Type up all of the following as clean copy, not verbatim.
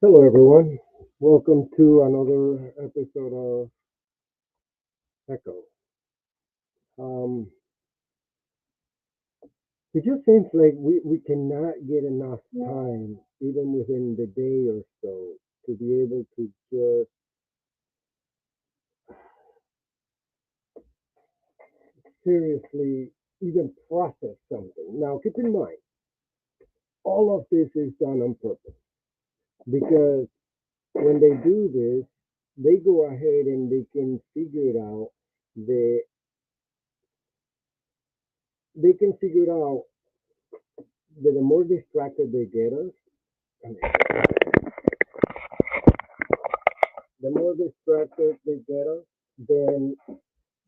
Hello, everyone. Welcome to another episode of Echo. Um, it just seems like we cannot get enough time, even within the day or so, to be able to just seriously even process something. Now, keep in mind, all of this is done on purpose because when they do this, they go ahead and they can figure it out. They they can figure it out that the more distracted they get us, I mean, the more distracted they get us, then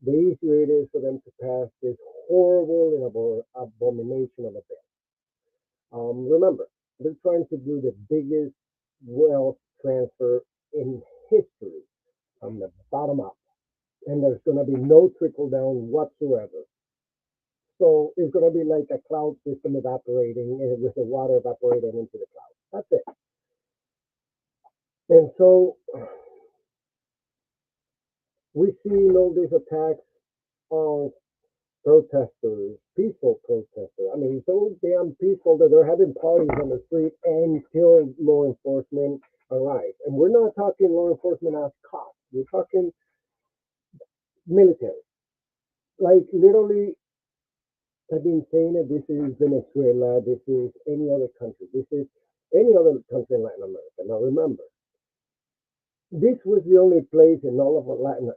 the easier it is for them to pass this horrible and abomination of a bill. Remember, they're trying to do the biggest wealth transfer in history from the bottom up, and there's going to be no trickle down whatsoever. So it's going to be like a cloud system evaporating with the water evaporating into the cloud. That's it. And so we see all these attacks on protesters, peaceful protesters. I mean, so damn peaceful that they're having parties on the street until law enforcement arrives. And we're not talking law enforcement as cops. We're talking military. Like literally, I've been saying that this is Venezuela, this is any other country, this is any other country in Latin America. Now remember, this was the only place in all of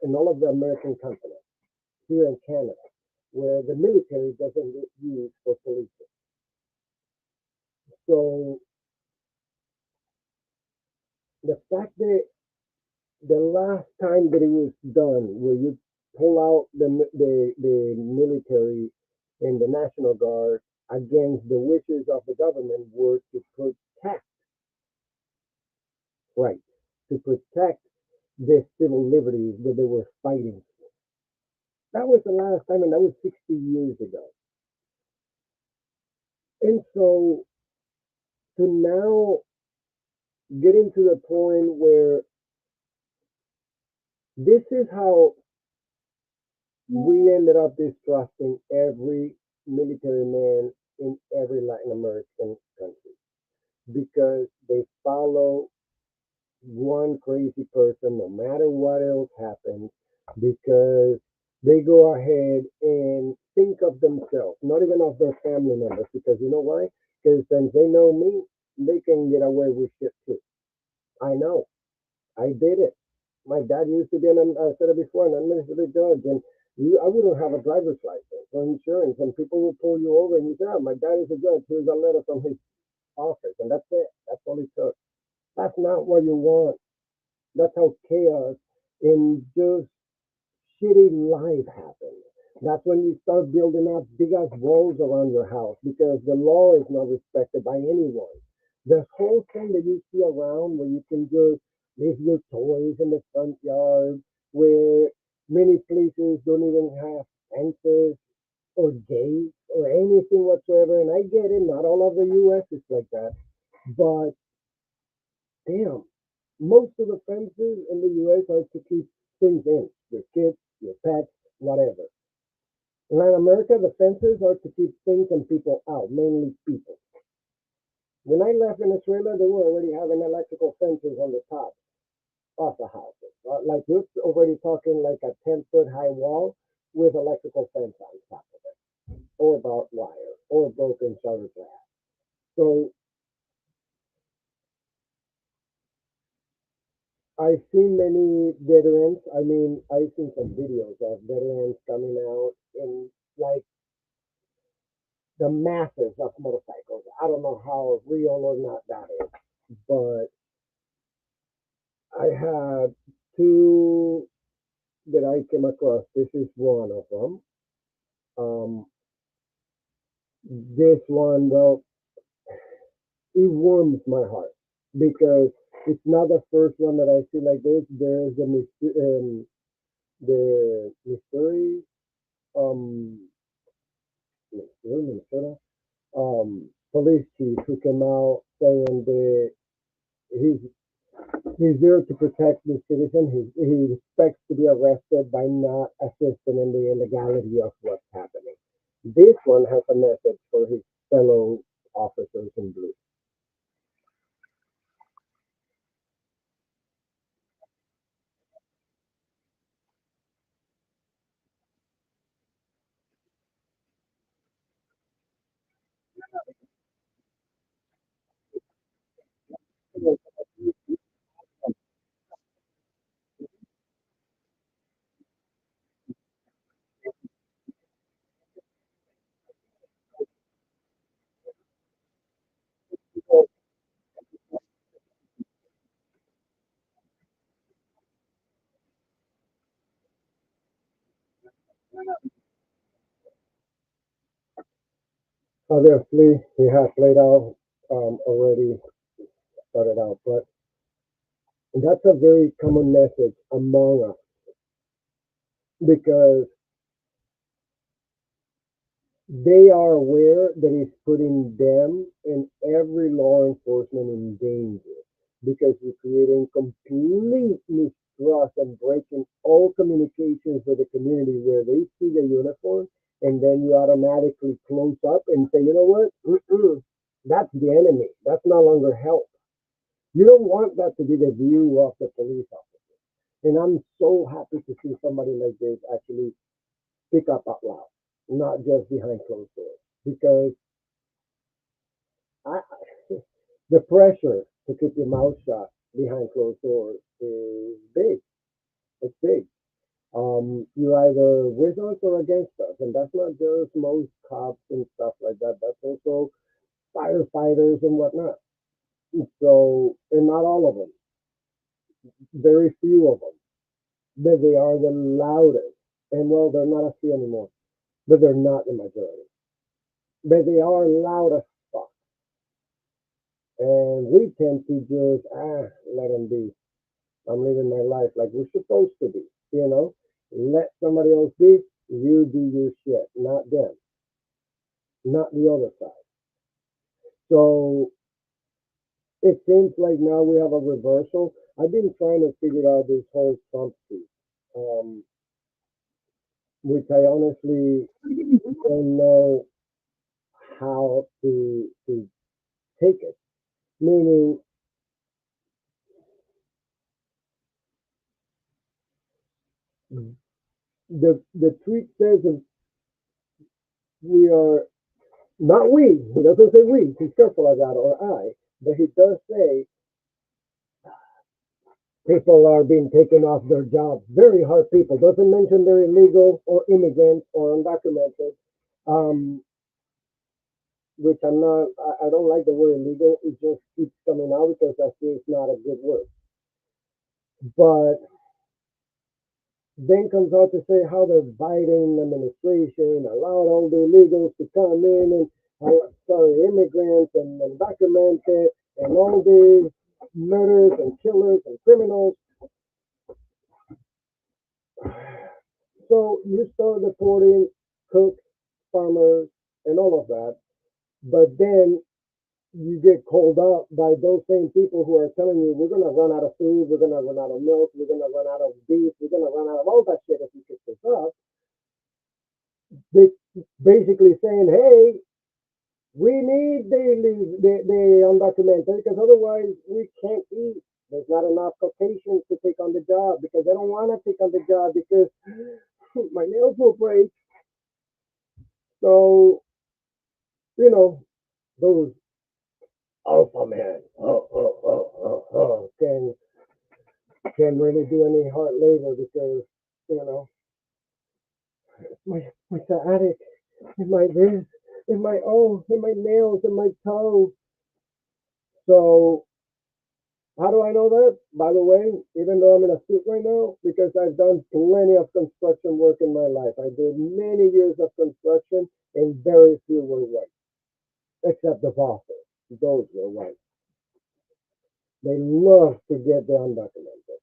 in all of the American continent, here in Canada, where the military doesn't get used for policing. So the fact that the last time that it was done, where you pull out the military and the National Guard against the wishes of the government, were to protect rights, to protect the civil liberties that they were fighting for. That was the last time, and that was 60 years ago. And so to now getting to the point where this is how we ended up distrusting every military man in every Latin American country because they follow one crazy person no matter what else happens because they go ahead and think of themselves, not even of their family members, because you know why? Because since they know me, they can get away with shit too. I know. I did it. My dad used to be I said it before, an administrative judge, and I wouldn't have a driver's license or insurance, and people will pull you over and you say, oh, my dad is a judge, here's a letter from his office, and that's it. That's all he took. That's not what you want. That's how chaos and just shitty life happens. That's when you start building up big ass walls around your house because the law is not respected by anyone. The whole thing that you see around where you can just leave your toys in the front yard, where many places don't even have fences or gates or anything whatsoever. And I get it, not all of the US is like that. But damn, most of the fences in the US are to keep things in your kids, your pets, whatever. In Latin America, the fences are to keep things and people out, mainly people. When I left Venezuela, they were already having electrical fences on the top of the houses. Like we're already talking like a 10-foot high wall with electrical fence on top of it, or barbed wire, or broken shutter glass. So I've seen many veterans. I mean, I've seen some videos of veterans coming out in like the masses of motorcycles. I don't know how real or not that is, but I had two that I came across. This is one of them. Um, this one, well, it warms my heart because it's not the first one that I see like this. There's the mystery, um, Minnesota, police chief who came out saying that he's He's there to protect the citizen. He expects to be arrested by not assisting in the illegality of what's happening. This one has a message for his fellow officers in blue. Obviously, he has laid out already started out, but that's a very common message among us because they are aware that it's putting them and every law enforcement in danger because you're creating complete mistrust and breaking all communications with the community where they see the uniform and then you automatically close up and say, you know what? Mm-mm. That's the enemy. That's no longer help. You don't want that to be the view of the police officer. And I'm so happy to see somebody like this actually speak up out loud, not just behind closed doors. Because I, the pressure to keep your mouth shut behind closed doors is big. It's big. You're either with us or against us, and that's not just most cops and stuff like that. That's also firefighters and whatnot. So, and not all of them, very few of them, but they are the loudest. And well, they're not a few anymore, but they're not the majority. But they are loud as fuck, and we tend to just let them be. I'm living my life like we're supposed to be, you know. Let somebody else be. You do your shit, not them, not the other side. So it seems like now we have a reversal. I've been trying to figure out this whole Trump speech, um, which I honestly don't know how to take it. Meaning, the tweet says that we are not we. He doesn't say we. He's careful of that or I, but he does say people are being taken off their jobs. Very hard people. Doesn't mention they're illegal or immigrants or undocumented. Um, which I'm not. I don't like the word illegal. It just keeps coming out because I feel it's not a good word. But then comes out to say how the Biden administration allowed all the illegals to come in and sorry, immigrants and undocumented and all these murders and killers and criminals. So you start reporting cooks, farmers, and all of that, but then you get called out by those same people who are telling you we're gonna run out of food, we're gonna run out of milk, we're gonna run out of beef, we're gonna run out of all that shit if you pick this up. They basically saying, hey, we need the undocumented because otherwise we can't eat. There's not enough Caucasians to take on the job because they don't want to take on the job because my nails will break. So, you know, those alpha men can really do any hard labor because, you know, my sciatic, in my this, in my nails, in my toes. So how do I know that? By the way, even though I'm in a suit right now, because I've done plenty of construction work in my life. I did many years of construction, and very few were white, except the bosses. Those were white. They love to get the undocumented.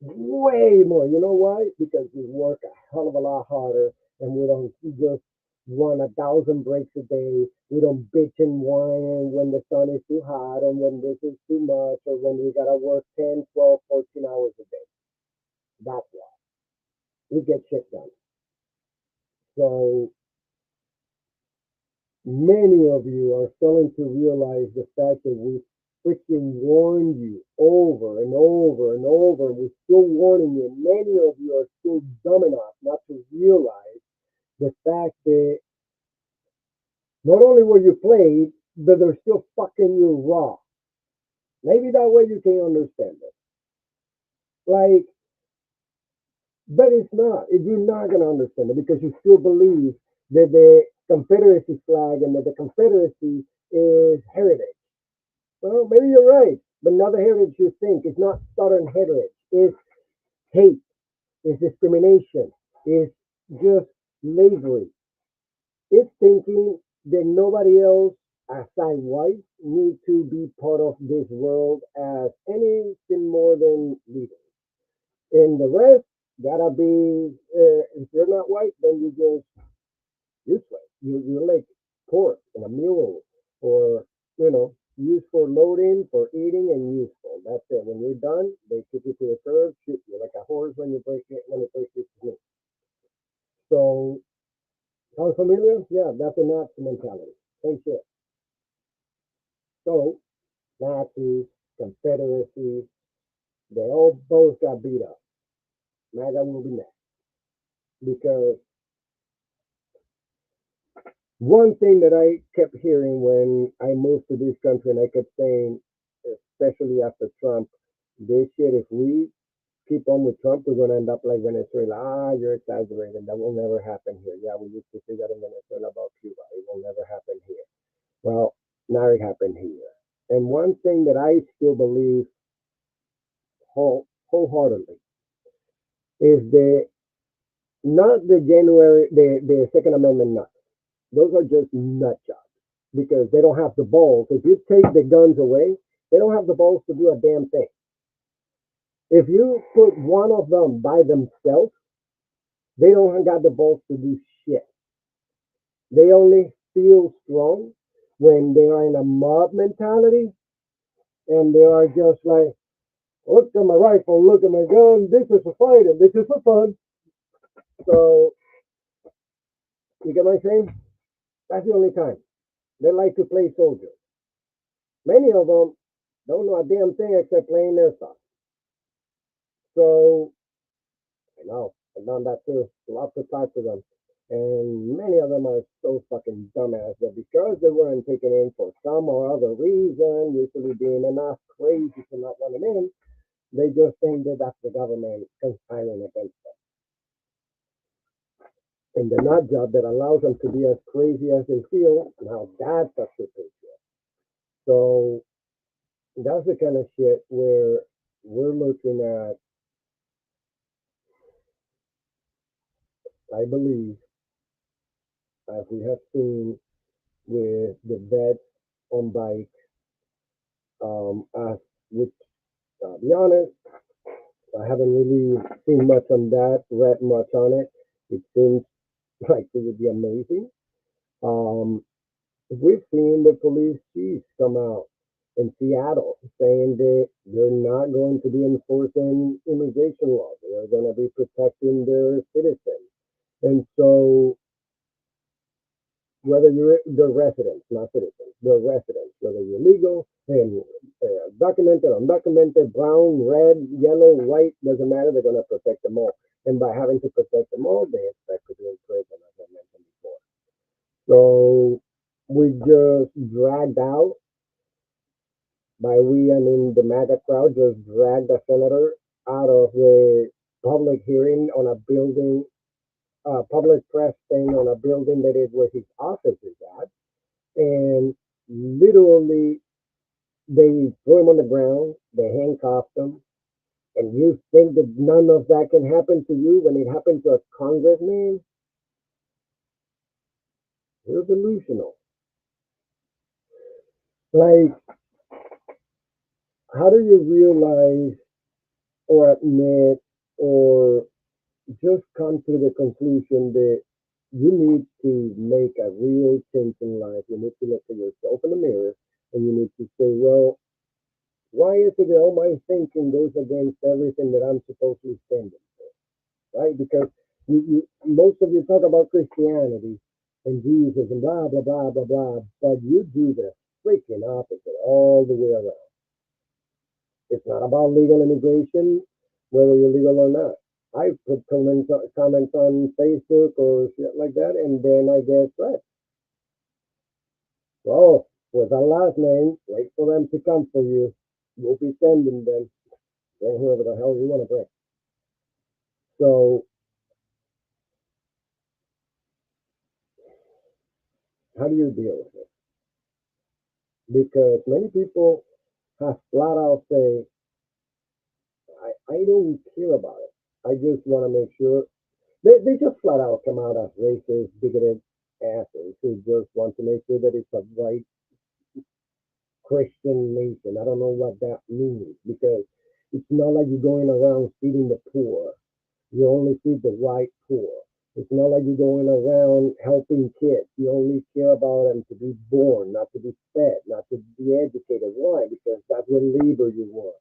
Way more. You know why? Because we work a hell of a lot harder, and we don't just. run 1,000 breaks a day. We don't bitch and whine when the sun is too hot or when this is too much or when we gotta work 10, 12, 14 hours a day. That's why we get shit done. So many of you are starting to realize the fact that we freaking warned you over and over and over, and we're still warning you. Many of you are still dumb enough not to realize the fact that not only were you played, but they're still fucking you raw. Maybe that way you can understand it. Like, but it's not. You're not going to understand it because you still believe that the Confederacy flag and that the Confederacy is heritage. Well, maybe you're right, but not the heritage you think. It's not Southern heritage. It's hate. It's discrimination. It's just slavery. It's thinking that nobody else aside white need to be part of this world as anything more than leaders. And the rest gotta be, if you're not white, then you just useless. You're like pork in a mule or, used for loading, for eating, and useful. That's it. When you're done, they kick you to the curb, shoot you like a horse when you break it, when it breaks its neck. So, sound familiar? Yeah, that's a Nazi mentality. Same shit. So, Nazis, Confederacy, they all both got beat up. MAGA will be next. Because one thing that I kept hearing when I moved to this country, and I kept saying, especially after Trump, this shit, if we keep on with Trump, we're going to end up like Venezuela. Ah, you're exaggerating. That will never happen here. Yeah, we used to say that in Venezuela about Cuba. It will never happen here. Well, now it happened here. And one thing that I still believe wholeheartedly is not the Second Amendment nuts. Those are just nut jobs because they don't have the balls. If you take the guns away, they don't have the balls to do a damn thing. If you put one of them by themselves, they don't got the balls to do shit. They only feel strong when they are in a mob mentality and they are just like, look at my rifle, look at my gun, this is for fighting, this is for fun. So, you get my saying? That's the only time. They like to play soldier. Many of them don't know a damn thing except playing their stuff. So, I know, I've done that too. Lots of talk to them. And many of them are so fucking dumbass that because they weren't taken in for some or other reason, usually being enough crazy to not want them in, they just think that that's the government conspiring against them. And the nut job that allows them to be as crazy as they feel, now that's a super shit. So that's the kind of shit where we're looking at, I believe, as we have seen with the vets on bike, as which, to be honest, I haven't really seen much on that, read much on it. It seems like it would be amazing. Um, we've seen the police chiefs come out in Seattle saying that they're not going to be enforcing immigration laws. They are going to be protecting their citizens. And so whether you're the residents, not citizens, the residents, whether you're legal and documented, undocumented, brown, red, yellow, white, doesn't matter. They're going to protect them all. And by having to protect them all, they expect to be in prison, as I mentioned before. So we just dragged out, by we, I mean the MAGA crowd, just dragged a senator out of the public hearing on a building, public press thing on a building that is where his office is at, and literally they threw him on the ground, they handcuffed him, and you think that none of that can happen to you when it happened to a congressman? You're delusional. Like, how do you realize or admit or just come to the conclusion that You need to make a real change in life. You need to look at yourself in the mirror and you need to say, well, why is it that all my thinking goes against everything that I'm supposed to be standing for? Right? Because most of you talk about Christianity and Jesus and blah, blah, blah, blah, blah, but you do the freaking opposite all the way around. It's not about legal immigration, whether you're legal or not. I put comments on Facebook or shit like that, and then I get threats. So, with a last name, wait for them to come for you. You'll be sending them. Bring whoever the hell you want to bring. So, how do you deal with it? Because many people have flat out say, I don't care about it. I just want to make sure. They just flat out come out as racist, bigoted assholes who just want to make sure that it's a white Christian nation. I don't know what that means because it's not like you're going around feeding the poor. You only feed the right poor. It's not like you're going around helping kids. You only care about them to be born, not to be fed, not to be educated. Why? Because that's what labor you want.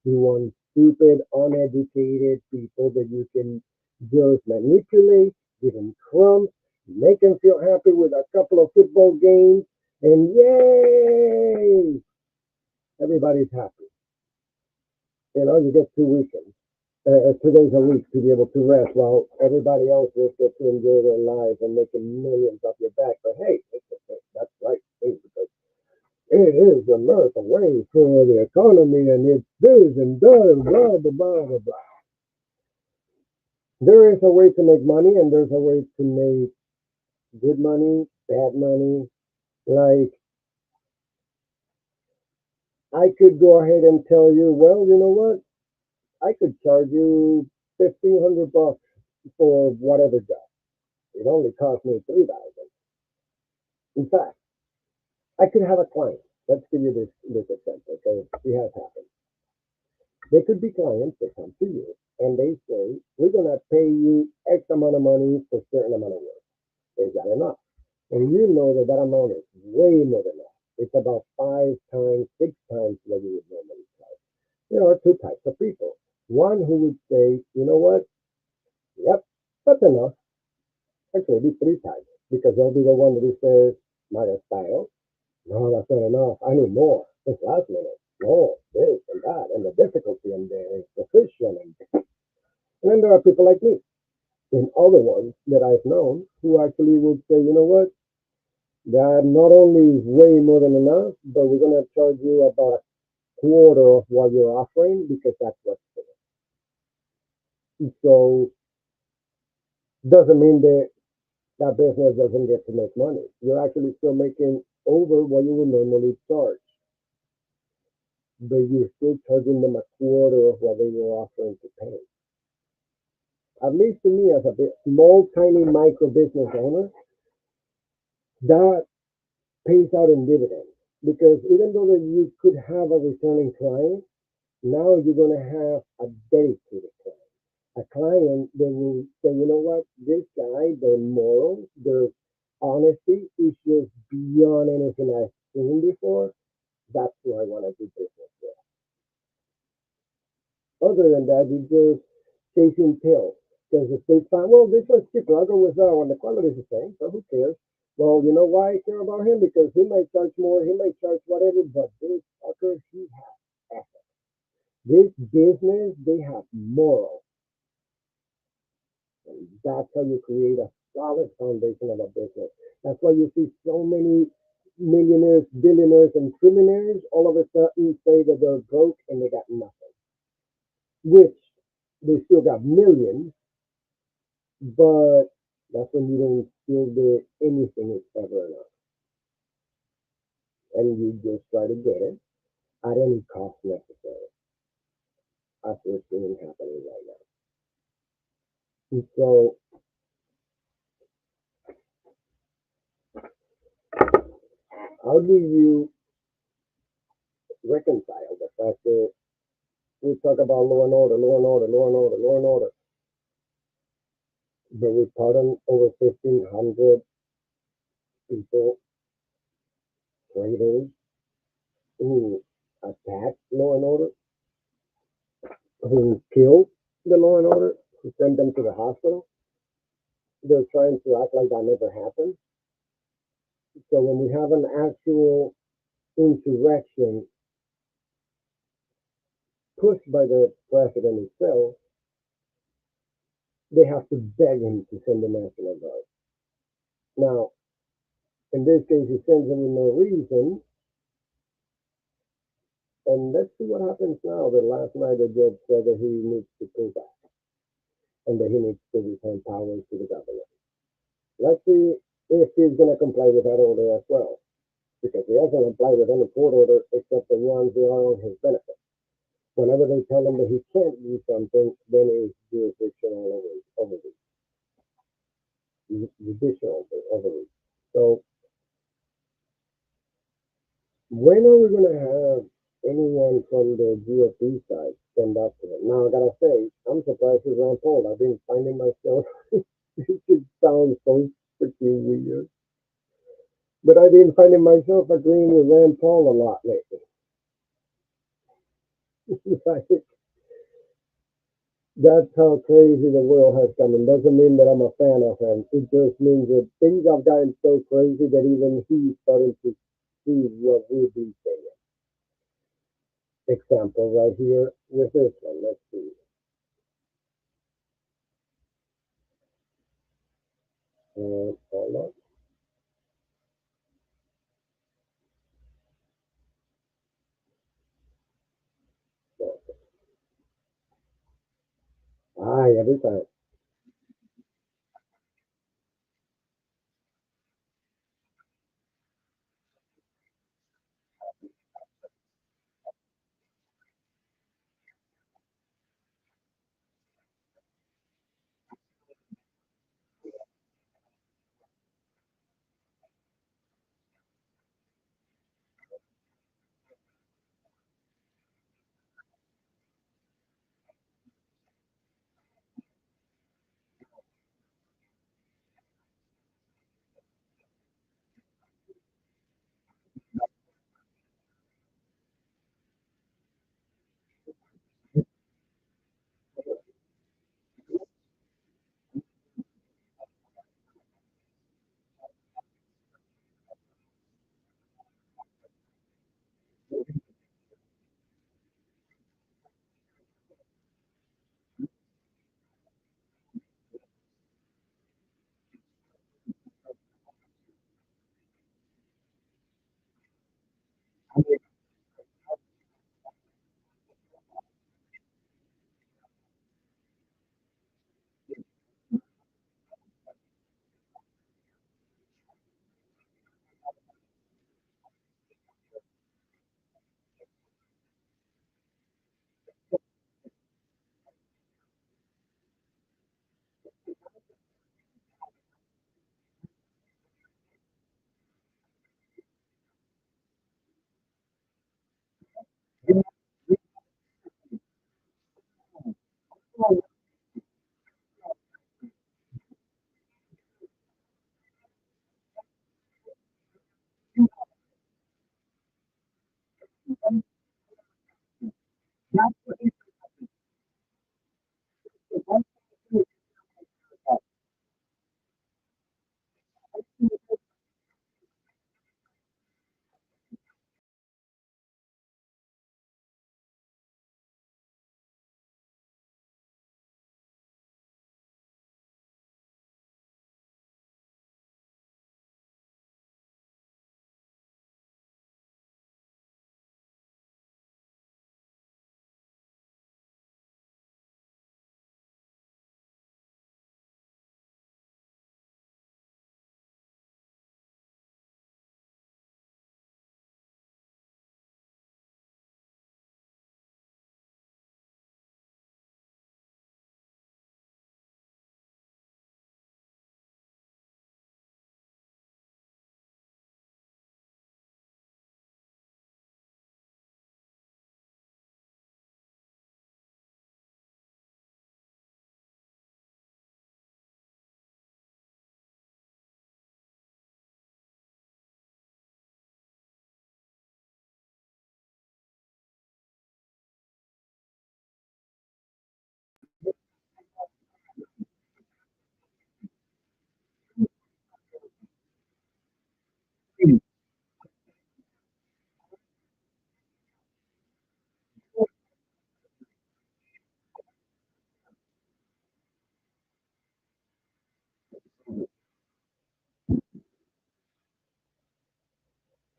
You want stupid, uneducated people that you can just manipulate, give them crumbs, make them feel happy with a couple of football games, and yay! Everybody's happy. You get 2 weekends, 2 days a week to be able to rest while everybody else just gets to enjoy their lives and making millions off your back. But hey, that's right thing because it is American way for the economy and it's this and that and blah blah blah blah blah. There is a way to make money and there's a way to make good money, bad money. Like I could go ahead and tell you, well, you know what? I could charge you $1,500 for whatever job. It only cost me 3,000. In fact, I could have a client. Let's give you this example because it has happened. They could be clients that come to you and they say, we're gonna pay you X amount of money for a certain amount of work. Is that enough? And you know that that amount is way more than that. It's about 5 times, 6 times what you would normally charge. There are two types of people. One who would say, you know what? Yep, that's enough. Actually, it'd be 3 times because they'll be the one that says, MAGA style. No, that's not enough. I need more. This last minute. No, this and that, and the difficulty and the precision. And then there are people like me and other ones that I've known who actually would say, you know what? That not only is way more than enough, but we're going to charge you about a quarter of what you're offering because that's what's fair. So doesn't mean that that business doesn't get to make money. You're actually still making over what you would normally charge, but you're still charging them a quarter of what they were offering to pay. At least to me, as a small, tiny micro business owner, that pays out in dividends. Because even though that you could have a returning client, now you're going to have a dedicated client. A client that will say, you know what, this guy, their morals, their honesty is just beyond anything I've seen before. That's who I want to do business with. Other than that, you just chasing pills. Because the state fine, well, this one's cheaper. I'll go with that one. The quality is the same, so who cares? Well, you know why I care about him? Because he might charge more, he might charge whatever, but this fucker, he has ethics. This business, they have morals. And that's how you create a solid foundation of a business. That's why you see so many millionaires, billionaires, and trillionaires all of a sudden say that they're broke and they got nothing, which they still got millions, but that's when you don't feel that anything is ever enough. And you just try to get it at any cost necessary. That's what's seeing happening right now. And so, how do you reconcile the fact that we talk about law and order, law and order, law and order, law and order, but we pardoned over 1,500 people, traitors who attacked law and order, who killed the law and order, who sent them to the hospital. They're trying to act like that never happened. So when we have an actual insurrection pushed by the president himself, they have to beg him to send the National Guard. Now, in this case, he sends them with no reason. And let's see what happens now. That last night the judge said that he needs to pull back and that he needs to return powers to the government. Let's see if he's going to comply with that order as well, because he hasn't complied with any court order except the ones that are on his benefit. Whenever they tell him that he can't do something, then it's jurisdictional overreach, judicial overreach. So when are we going to have anyone from the GOP side stand up to him? Now, I got to say, I'm surprised with Rand Paul. I've been finding myself, it sounds so freaking weird, but I've been finding myself agreeing with Rand Paul a lot lately. Like, that's how crazy the world has come. It doesn't mean that I'm a fan of him. It just means that things have gotten so crazy that even he's starting to see what we've been saying. Example right here with this one. Let's see. Hold on. Ah, every time.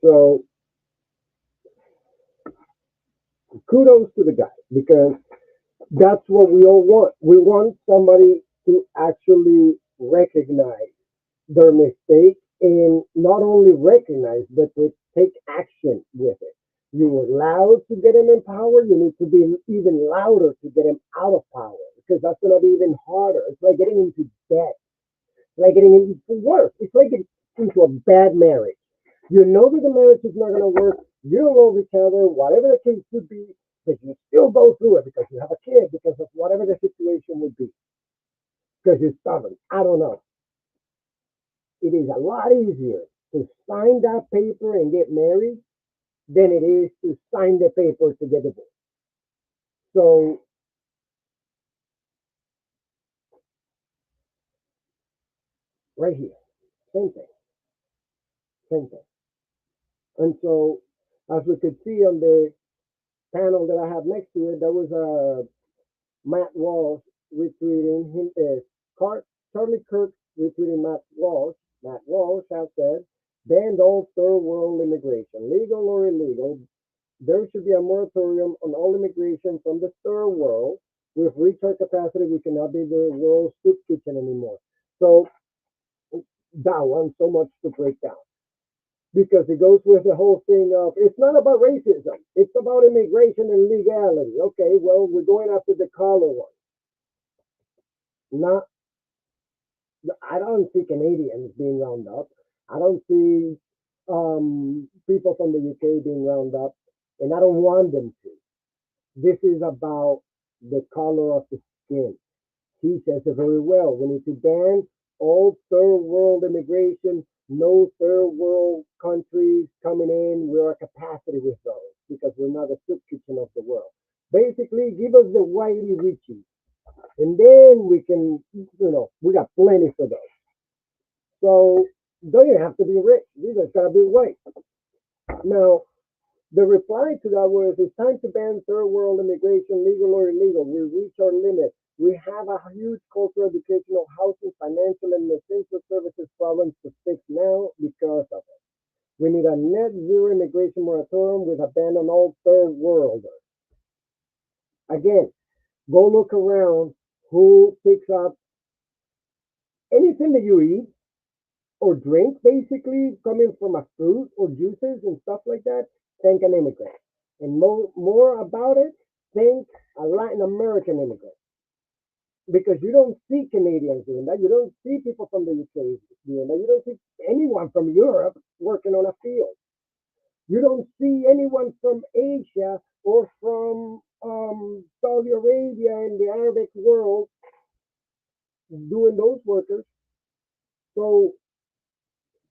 So kudos to the guy because that's what we all want. We want somebody to actually recognize their mistake and not only recognize but to take action with it. You were loud to get him in power. You need to be even louder to get him out of power because that's going to be even harder. It's like getting into debt, like getting into worse. It's like getting into a bad marriage. You know that the marriage is not going to work. You don't love each other, whatever the case would be, but you still go through it because you have a kid, because of whatever the situation would be, because you're stubborn. I don't know. It is a lot easier to sign that paper and get married than it is to sign the paper to get divorced. So right here, same thing, same thing. And so as we could see on the panel that I have next to it, there was a Matt Walsh retweeting him. Charlie Kirk retweeting Matt Walsh. Matt Walsh has said, "Ban all third world immigration, legal or illegal. There should be a moratorium on all immigration from the third world. We've reached our capacity. We cannot be the world's soup kitchen anymore." So that one so much to break down because it goes with the whole thing of it's not about racism. It's about immigration and legality. Okay, well, we're going after the color one. Not, I don't see Canadians being rounded up. I don't see people from the UK being rounded up, and I don't want them to. This is about the color of the skin. He says it very well. We need to ban all third world immigration, no third world countries coming in. We're at capacity with those because we're not the soup kitchen of the world. Basically, give us the whitey richie, and then we can, we got plenty for those. So don't even have to be rich. You just gotta be white. Now, the reply to that was, it's time to ban third world immigration, legal or illegal. We reach our limit. We have a huge cultural, educational, housing, financial, and essential services problems to fix now because of it. We need a net zero immigration moratorium with a ban on all third worlders. Again, go look around who picks up anything that you eat or drink, basically coming from a fruit or juices and stuff like that. Thank an immigrant. And more about it, thank a Latin American immigrant. Because you don't see Canadians doing that. You don't see people from the UK doing that. You don't see anyone from Europe working on a field. You don't see anyone from Asia or from Saudi Arabia and the Arabic world doing those workers. So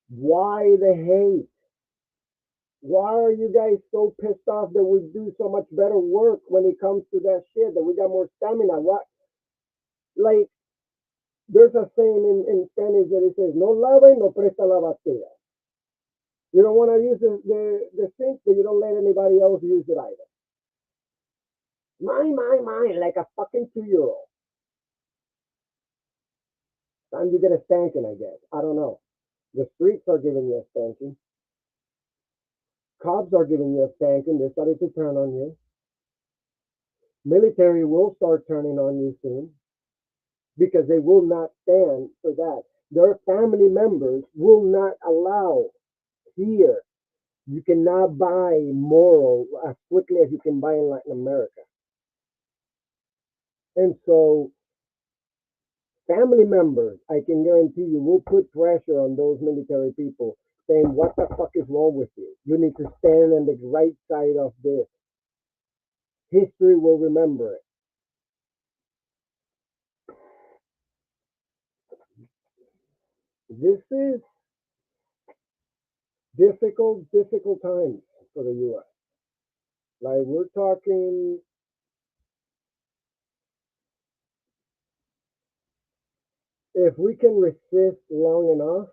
why the hate? Why are you guys so pissed off that we do so much better work when it comes to that shit? That we got more stamina? What? Like, there's a saying in Spanish that it says, "No lava y no presta la batida." You don't want to use the sink, but you don't let anybody else use it either. Mine, like a fucking 2 year old. Time you get a spanking, I guess. I don't know. The streets are giving you a spanking. Cops are giving you a spanking. They're starting to turn on you. Military will start turning on you soon because they will not stand for that. Their family members will not allow here. You cannot buy moral as quickly as you can buy in Latin America. And so family members, I can guarantee you, will put pressure on those military people saying, what the fuck is wrong with you? You need to stand on the right side of this. History will remember it. This is difficult times for the US. Like we're talking, if we can resist long enough,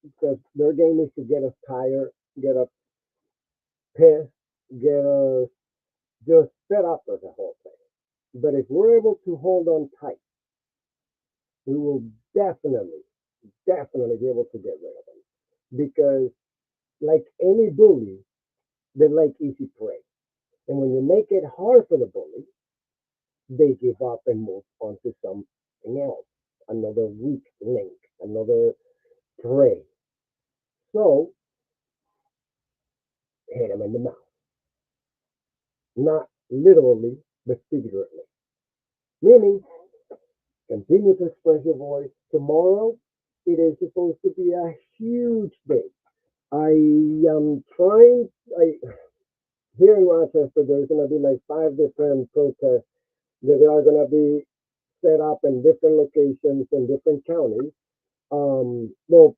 because their game is to get us tired, get us pissed, get us just fed up with the whole thing. But if we're able to hold on tight, we will definitely be able to get rid of them. Because like any bully, they like easy prey. And when you make it hard for the bully, they give up and move on to something else, another weak link, another prey. So hit them in the mouth, not literally, but figuratively. Meaning, continue to express your voice. Tomorrow, it is supposed to be a huge day. I am trying. Here in Rochester, there's going to be like 5 different protests that are going to be set up in different locations in different counties. Well,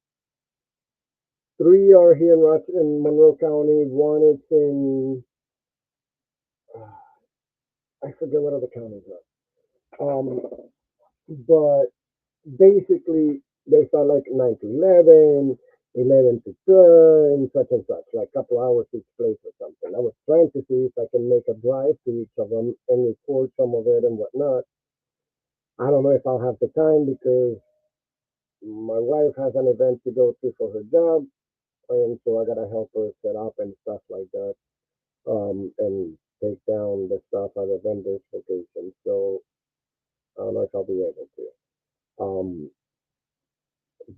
3 are here in Rochester, in Monroe County. One is in I forget what other counties are. But basically they start like 9 to 11, 11 to 2, and such, like a couple hours each place or something. I was trying to see if I can make a drive to each of them and record some of it and whatnot. I don't know if I'll have the time because my wife has an event to go to for her job, and so I gotta help her set up and stuff like that, and take down the stuff at the vendor's location. So I don't know if I'll be able to.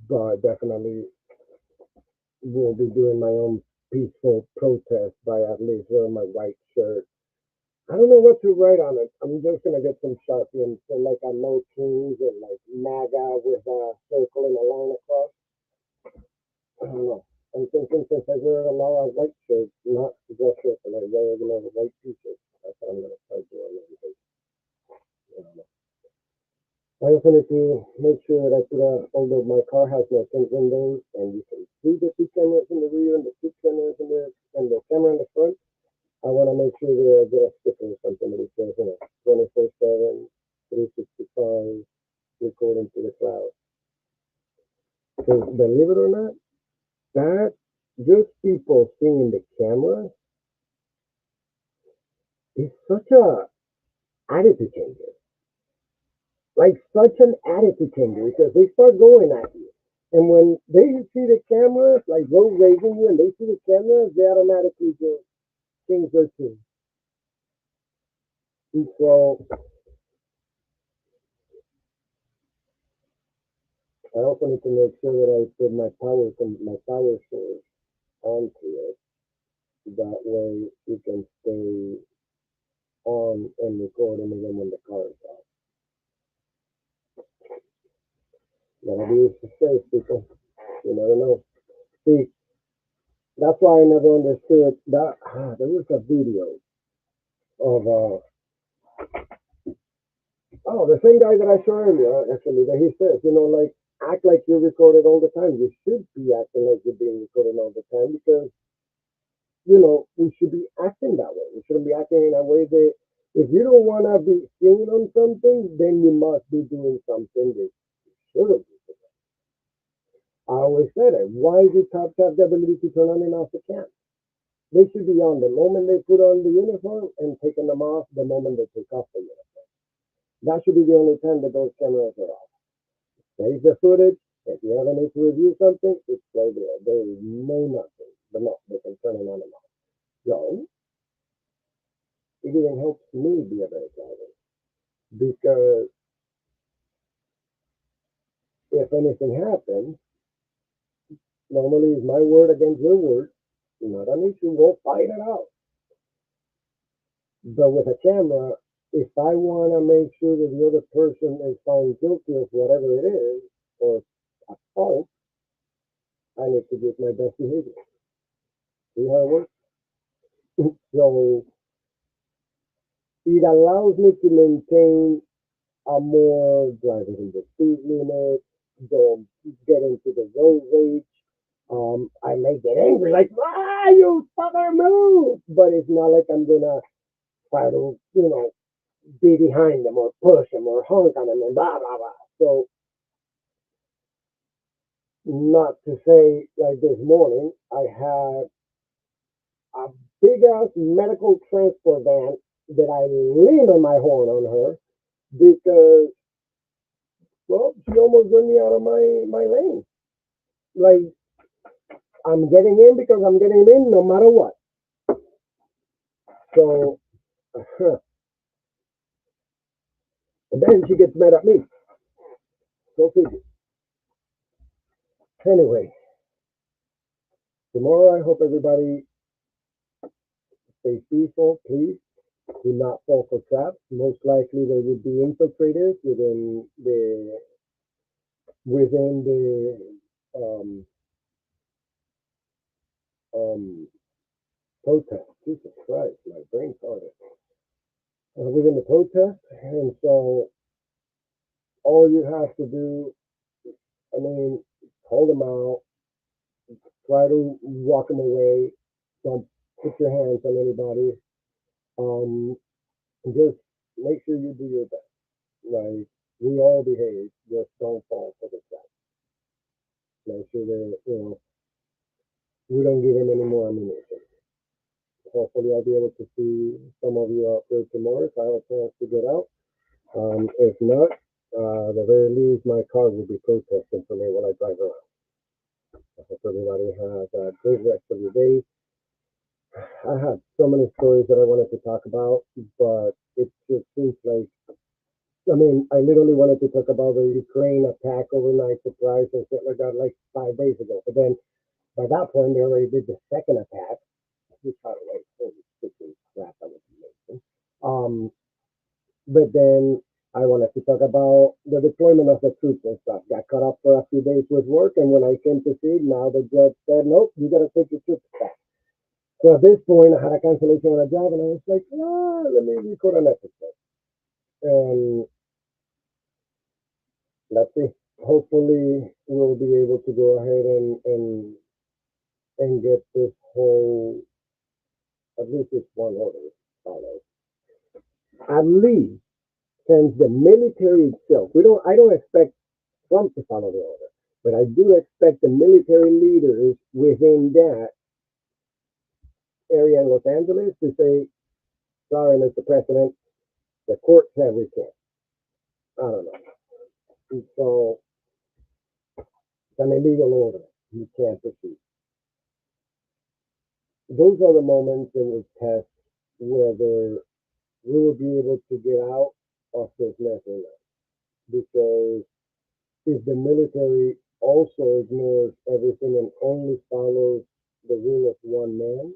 But definitely will be doing my own peaceful protest by at least wearing my white shirt. I don't know what to write on it. I'm just gonna get some Sharpie and so like a no kings and like MAGA with a circle and a line across. I don't know. I'm thinking since I wear a lot of white shirts, not dress shirt, and I wear a white t-shirt. That's what I'm gonna start doing. I also need to make sure that I put although my car has no things in there, and you can see the 2 cameras in the rear and the 2 cameras in the and the camera in the front. I want to make sure that I get a sticker or something that says, 24/7, 365, recording to the cloud. Because believe it or not, that just people seeing the camera is such a attitude changer. Like such an attitude changer because they start going at you. And when they see the cameras, like those raising you and they see the cameras, they automatically just change their tune. And so I also need to make sure that I put my power source onto it. That way you can stay on and recording even when the car is off. Gotta be safe, people. You never know. See, that's why I never understood that. There was a video of the same guy that I saw earlier, actually, that he says, like act like you're recorded all the time. You should be acting like you're being recorded all the time because we should be acting that way. We shouldn't be acting in a way that if you don't want to be seen on something, then you must be doing something that you shouldn't be. I always said it. Why do cops have the ability to turn on and off the cam? They should be on the moment they put on the uniform and taking them off the moment they take off the uniform. That should be the only time that those cameras are off. Save the footage. If you ever need to review something, it's right there. They know nothing, but no, they can turn it on and off. So it even helps me be a better driver because if anything happens, normally it's my word against your word. Not an issue. We'll fight it out. But with a camera, if I want to make sure that the other person is found guilty of whatever it is or a fault, I need to give my best behavior. See how it works? So it allows me to maintain a more driving in the speed limit, don't get into the road rage. I may get angry, like, you fucker move! But it's not like I'm gonna try to, be behind them or push them or honk on them and blah, blah, blah. So, not to say like this morning, I had a big ass medical transport van that I leaned on my horn on her because, well, she almost ran me out of my lane. Like, I'm getting in because I'm getting in no matter what. So and then she gets mad at me. So anyway, tomorrow I hope everybody stays peaceful. Please do not fall for traps. Most likely they would be infiltrators within the um protest. Jesus Christ, my brain farted. Within the protest, and so all you have to do, I mean, hold them out, try to walk them away, don't put your hands on anybody, um, and just make sure you do your best. Like we all behave, just don't fall for the trap. Make sure that we don't give him any more ammunition. Hopefully, I'll be able to see some of you out there tomorrow if I have a chance to get out. If not, at the very least, my car will be protesting for me while I drive around. I hope everybody has a great rest of your day. I have so many stories that I wanted to talk about, but it just seems like, I mean, I literally wanted to talk about the Ukraine attack overnight surprise and shit like that like 5 days ago. But then by that point, they already did the second attack. Which, by the way, holy freaking crap, that was amazing. But then I wanted to talk about the deployment of the troops and stuff. Got caught up for a few days with work, and when I came to see, now the judge said, nope, you got to take your troops back. So at this point, I had a cancellation on a job, and I was like, let me record an episode. And let's see. Hopefully, we'll be able to go ahead and get this whole, at least this one order followed. At least since the military itself, I don't expect Trump to follow the order, but I do expect the military leaders within that area in Los Angeles to say, sorry, Mr. President, the court said we can't. I don't know. And so it's an illegal order. You can't proceed. Those are the moments that will test whether we will be able to get out of this mess or not. Because if the military also ignores everything and only follows the rule of one man,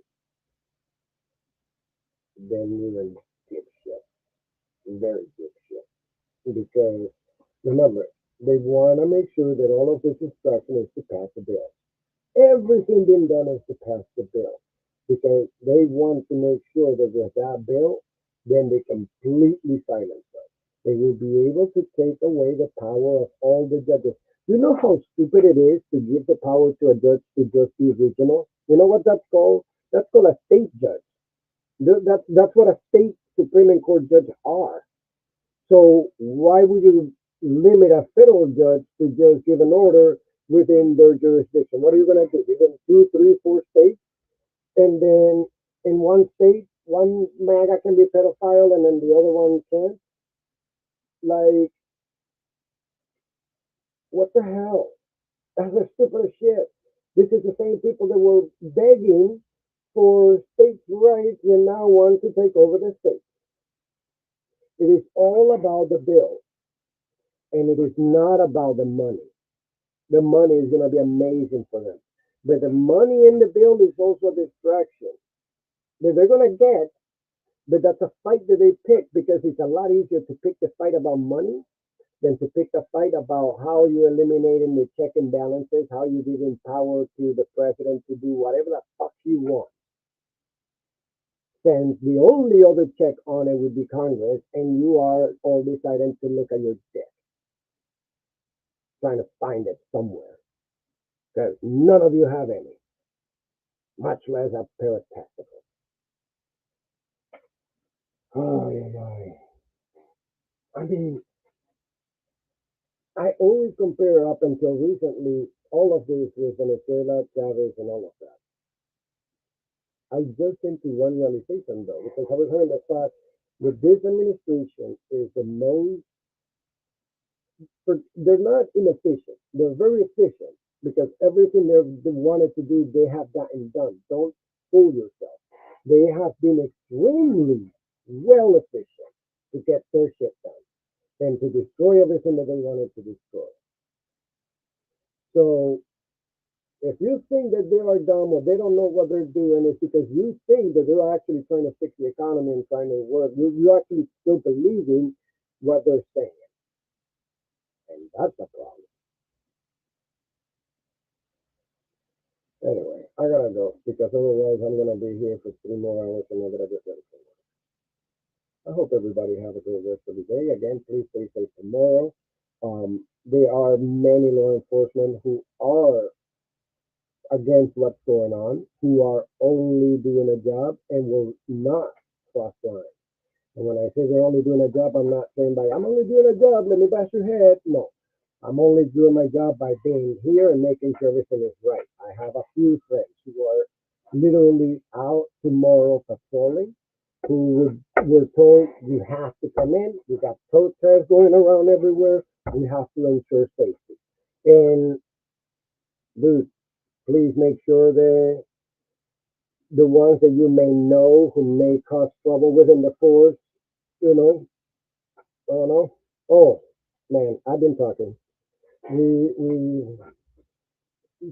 then we're in deep shit. Very deep shit. Because remember, they want to make sure that all of this instruction is to pass the bill. Everything being done is to pass the bill because they want to make sure that with that bill, then they completely silence us. They will be able to take away the power of all the judges. You know how stupid it is to give the power to a judge to just be regional? You know what that's called? That's called a state judge. That's what a state Supreme Court judge are. So why would you limit a federal judge to just give an order within their jurisdiction? What are you going to do? You're going to do three, four states, and then in one state, one MAGA can be pedophile, and then the other one can't. Like, what the hell? That's the stupid shit. This is the same people that were begging for states' rights and now want to take over the state. It is all about the bill, and it is not about the money. The money is going to be amazing for them. But the money in the bill is also a distraction that they're going to get, but that's a fight that they pick because it's a lot easier to pick the fight about money than to pick the fight about how you're eliminating the check and balances, how you giving power to the president to do whatever the fuck you want. Since the only other check on it would be Congress, and you are all deciding to look at your debt, trying to find it somewhere. Because none of you have any, much less a pair of testicles. Oh, yeah, yeah. I mean, I always compare up until recently all of this with Venezuela, Chavez, and all of that. I just came to one realization though, because I was hearing the fact that this administration is the most, they're not inefficient, they're very efficient, because everything they wanted to do, they have gotten done. Don't fool yourself. They have been extremely well efficient to get their shit done and to destroy everything that they wanted to destroy. So if you think that they are dumb or they don't know what they're doing, it's because you think that they're actually trying to fix the economy and trying to work. You actually still believe in what they're saying. And that's a problem. Anyway, I gotta go because otherwise I'm gonna be here for 3 more hours and I gotta get ready for work. I hope everybody have a great rest of the day. Again, please stay safe tomorrow. There are many law enforcement who are against what's going on, who are only doing a job and will not cross lines. And when I say they're only doing a job, I'm not saying by I'm only doing a job, let me bash your head. No. I'm only doing my job by being here and making sure everything is right. I have a few friends who are literally out tomorrow patrolling, who were told you have to come in. We got protests going around everywhere. We have to ensure safety. And dude, please make sure that the ones that you may know who may cause trouble within the force, you know, I don't know. Oh man, I've been talking. We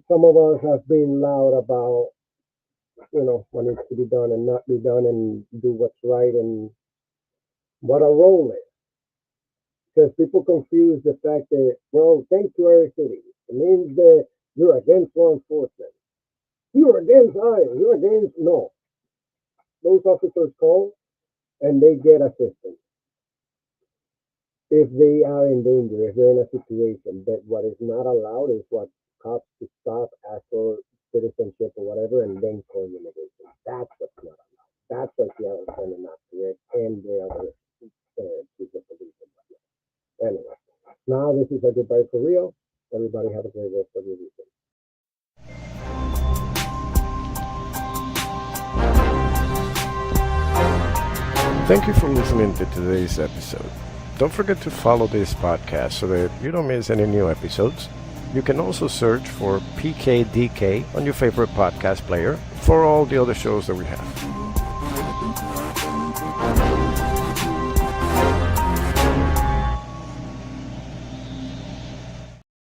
some of us have been loud about what needs to be done and not be done and do what's right and what our role is. Because people confuse the fact that, well, sanctuary city, it means that you're against law enforcement. You're against I, you're against no. Those officers call and they get assistance if they are in danger, if they're in a situation. But what is not allowed is what cops to stop, ask for citizenship or whatever, and then call immigration. That's what's not allowed. That's what the other side not to it, and the other chief of police and whatnot. Anyway, now this is a goodbye for real. Everybody have a great rest of your weekend. Thank you for listening to today's episode. Don't forget to follow this podcast so that you don't miss any new episodes. You can also search for PKDK on your favorite podcast player for all the other shows that we have.